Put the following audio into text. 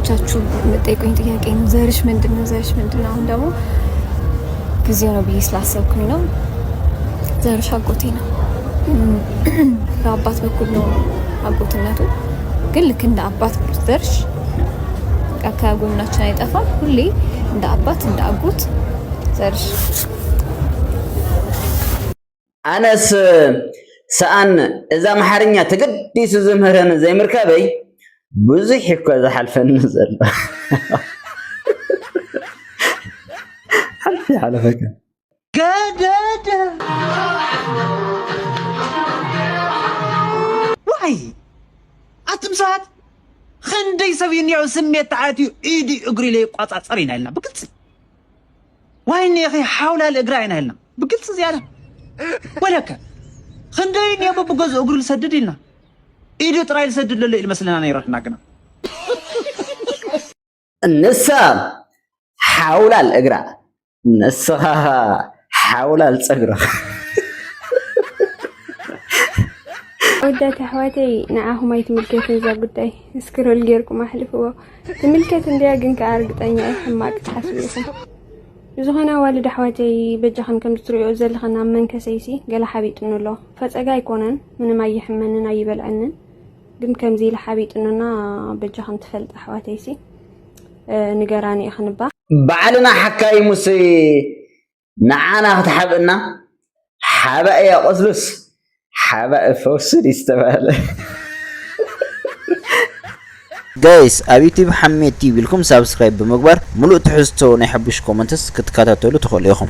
ብዙዎቻችሁ የምትጠይቁኝ ጥያቄ ነው። ዘርሽ ምንድነው? አሁን ደግሞ ጊዜው ነው ብዬ ስላሰብኩኝ ነው። ዘርሽ አጎቴ ነው። በአባት በኩል ነው አጎትነቱ፣ ግን ልክ እንደ አባት ዘርሽ ከጎናችን አይጠፋም። ሁሌ እንደ አባት እንደ አጎት ዘርሽ። አነስ ሰአን እዛ ማሐርኛ ተገዲሱ ዝምህረን ዘይምርከበይ ብዙሕ እኮ ዝሓልፈኒ ዘሎ ሓለፈከ ገደደ ዋይ አትምሳት خندي سويني سميت تعاتي ايدي اقري لي قاصاصرينا لنا بقلص وين يا اخي حاول الاقراينا لنا بقلص زياده ولك خندي يا بابا غز اقري لسدد لنا ايدي طراي لسدد له يمسلنا انا يرحنا كنا النسا حاول الاقرا النسا حاول الصغر ودات حواتي نعاهم يتملكتن ذا قداي اسكروا لغيركم احلفوا تملكت انديا جن كارغطانيا اي حماق تحسبيكم زهنا والد حواتي بجخن كم تريو زلخنا من كسيسي قال حبيت انه له فصغا يكونن من ما يحمنن ايبلعنن ግን ከምዚ ለሓቢጥንና በጃኸን ትፈልጥ حواتيسي ንገራኒ እخنባ بعلنا حكاي موسى نعانا تحبنا حبا يا قصلس حبا فوسد استباله جايز ابيتي بحميتي بالكم سبسكرايب بمقبر ملو تحستو نحبش كومنتس كتكاتاتو تخليكم